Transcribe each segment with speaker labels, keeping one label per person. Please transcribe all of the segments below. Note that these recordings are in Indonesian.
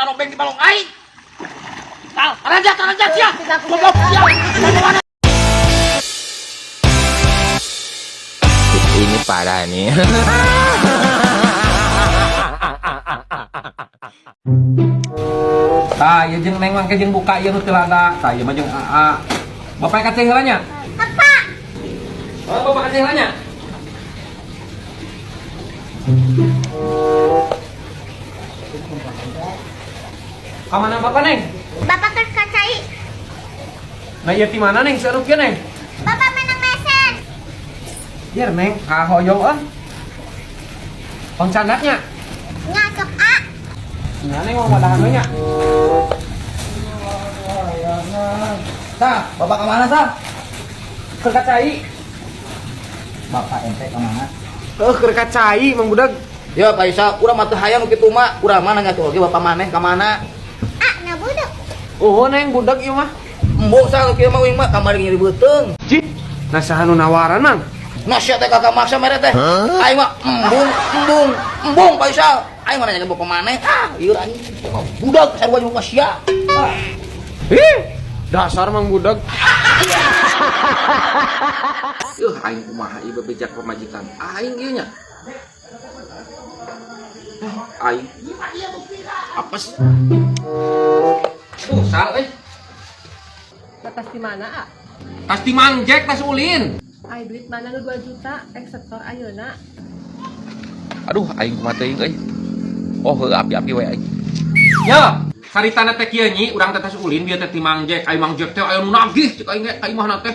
Speaker 1: Tangan obeng di balong aing. Taranjat sia. Goblok sia.
Speaker 2: Ini parah nih.
Speaker 3: Tah, ieu jeung Neng mangke jeung buka ieu nu teu lada. Tah, ieu mah jeung AA. Bapak ka ceh heulanya?
Speaker 4: Apa?
Speaker 3: Oh, bapak ka ceh heulanya? Ka mana bapak, Neng?
Speaker 4: Bapak ke kacai.
Speaker 3: Nah, ieu ti mana, Neng? Seureuk ge, Neng?
Speaker 4: Bapak menang mesen.
Speaker 3: Biar, Neng, ka hoyong euy. Pangcandatnya.
Speaker 4: Ngakep A.
Speaker 3: Nya Neng mau madahan we nya. Tah, bapak ka mana, Tah? Ke kacai.
Speaker 5: Bapak ente kemana?
Speaker 3: Ke kacai, Mang Budak.
Speaker 5: Ya Pak Isa, urang mah teu hayang nu kitu mah. Urang mah nanya tuh oge bapak maneh ka mana?
Speaker 4: A na budak.
Speaker 3: Oh, Neng budak ieu mah.
Speaker 5: Embok sa kieu mah wing mah kamari nyeri beuteung.
Speaker 3: Cik, nah saha nu nawaran, Mang?
Speaker 5: Nah sia teh kakak maksa mere teh. Aing mah embung Pak Isa. Aing mah nanya bapak maneh. Ah, ieu anjing. Budak sarua jeung sia.
Speaker 3: Ih, dasar Mang Budak.
Speaker 5: Aing kumaha ieu bebejak pemajikan. Aing ieu nya. Aing. Apes.
Speaker 3: Sal euy.
Speaker 6: Tas di mana, A?
Speaker 3: Tas di Mang Jack, tas ulin.
Speaker 6: Ai duit mana nu 2 juta eksektor ayeuna.
Speaker 2: Aduh, aing kumaha teuing euy. Oh, heuh api-api we aing.
Speaker 3: Ya, saritana teh kieu nyi, urang teh tas ulin bieu teh ti Mang Jack. Ai Mang Jack teh aya nu nagih ceuk aing ge ka imahna teh.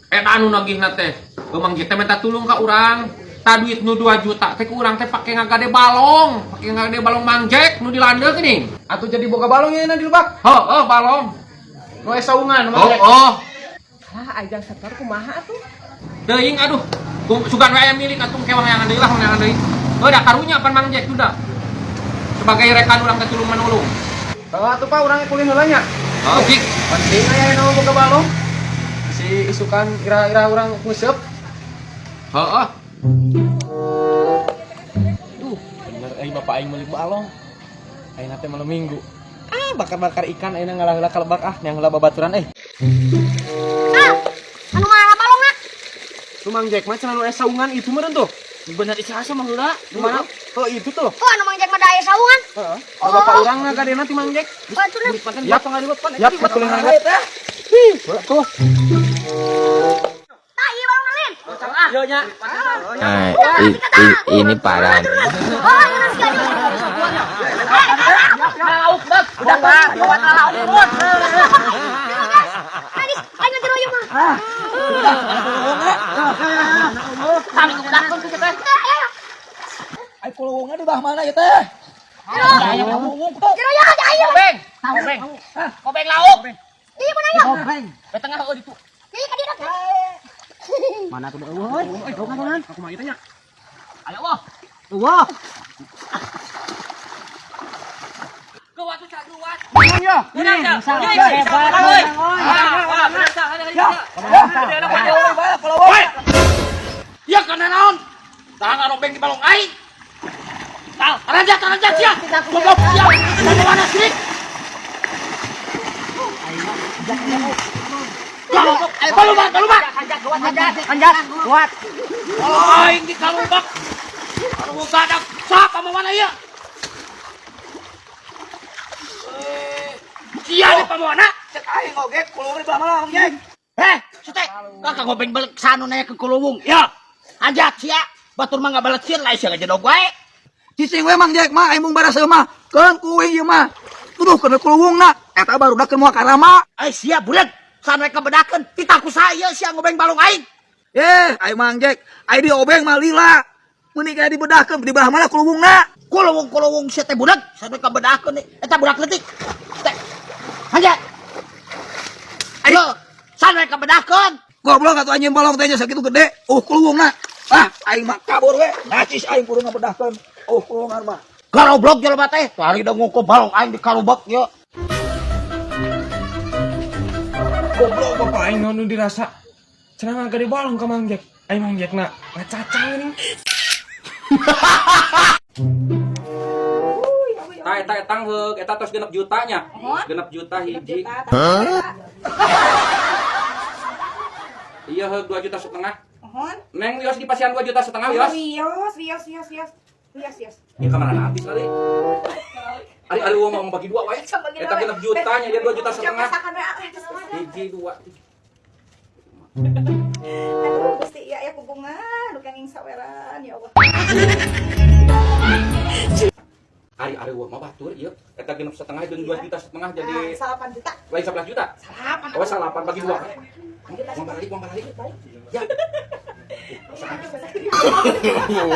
Speaker 3: Eta anu nagihna teh. Mang Jack teh minta tulung ka urang. Ta duit nu 2 juta teh ku urang teh pake ngagade balong. Pake ngagade balong Mang Jack nu dilandeuk geuning. Atuh jadi boga balong ye na di lebak. Heuh, balong. Nu aya saungan Mang Jack. Oh.
Speaker 6: Ah, ajang sektor kumaha atuh?
Speaker 3: Teuing aduh. Sugan we aya milik atuh kewang yang deui lah yang deui. Heuh da karunya pan Mang Jack sudah. Sebagai rekan urang teh tulung manulung. Atuh Pak urang kulin heula nya. Oh, Cik. Penting aya nu boga balong. Si isukan ira-ira urang nguseup. Heeh. Duh, bener euy bapak aing meuli balong. Ayeuna teh malam Minggu. Bakar-bakar ikan ayeuna ngalah-ngalah ka lebak neang heula babaturan euy.
Speaker 4: Anu mana balongna?
Speaker 3: Tu Mang Jack mah cenah nu aya saungan itu meureun tuh.
Speaker 1: Bener isa mah heula.
Speaker 3: Di mana? Oh, itu tuh.
Speaker 4: Oh, anu Mang Jack mah daya saungan.
Speaker 3: Heeh. Bapak urang ngagadena ti Mang Jack.
Speaker 4: Batur.
Speaker 3: Ya, ya, betul ngangkat. Tuh.
Speaker 4: Tah, ieu balong lin.
Speaker 3: Yo nya.
Speaker 2: Nah, ini parah nih.
Speaker 4: Oh, ieu nasi gaduh.
Speaker 1: Lauk bak. Udah bak. Lewat lauk.
Speaker 4: Manis, aing ngedir oyong mah.
Speaker 1: Kami kebedakan ku teh.
Speaker 5: Ai kulungan di bawah mana ya teh?
Speaker 4: Jero ya aja ayo.
Speaker 1: Obeng lauk.
Speaker 4: Ieu mana ya?
Speaker 1: Di tengah heuh ditu.
Speaker 4: Ieu ka dina.
Speaker 5: Mana tuh euy? Euy,
Speaker 3: Aku mah tanya.
Speaker 1: Ayo wah.
Speaker 5: wah.
Speaker 1: Gawat tuh caduat.
Speaker 3: Ya.
Speaker 1: Ya kana naon? Tangan obeng di balong aing. Taranjat sia. Goblok sia. Mana sih? Balubak.
Speaker 6: Anjat, kuat.
Speaker 1: Aing di kalubak. Anu gadak sapa mana ieu? Sia di pamoana.
Speaker 5: Cek aing oge kulungan di bawah mana Mang Jack?
Speaker 1: Sute. Kakak gobeng balik sanu nanya ke kulubung. Ya. Anjat sia. Batur mah ngabalet sieun lain sia ngajadog wae.
Speaker 5: Cicing we Mang Jack mah aing mung barasa mah. Keun kuwi ieu mah. Tuduh kana kulungan eta barudak ke moal karama.
Speaker 1: Sia budak. Sampai kebedakan. Titaku saya sia ngobeng balong aing.
Speaker 5: Aing Mang Jack, aing diobeng mah lila. Meuni kaya dibedahkeun di bawah mana kulungan.
Speaker 1: Kulubung sia teh budak. Sampai kebedakan nih. Eta budak leutik. Teh. Anjat. Ayo. Sampai kebedakan.
Speaker 5: Goblok atuh anjeun balong teh nya sakitu gede. Kulungan. Aing mah kabur we. Nacis aing kudu ngabedahkeun. Kulungan mah.
Speaker 1: Garoblok jelema teh. Tari da ngukup balong aing di kalubak ye.
Speaker 3: Goblok bapak aing naon dirasa. Cenah ngagade balong ka Mang Jack. Ai Mang Jack na ngacacang geuning. eta etang heug eta tos 6 jutanya. 6 juta hiji. Iya heug 2,5 juta. Neng wios di pasian 2,5 juta wios.
Speaker 4: Wios.
Speaker 3: Ya kamar habis kali. Ari mau bagi 2 wae. Eta 6 jutanya dia 2,5 juta. Hiji 2.
Speaker 4: Aduh, Gusti iya ya kugungan, nu kenging saweran ya Allah.
Speaker 3: Ari uang mah batur ieu. Eta 6,5 jeung 2,5 juta jadi
Speaker 4: 8 juta.
Speaker 3: lain 11 juta. Oh, 8 bagi 2. Uang balik. Ya.
Speaker 2: No.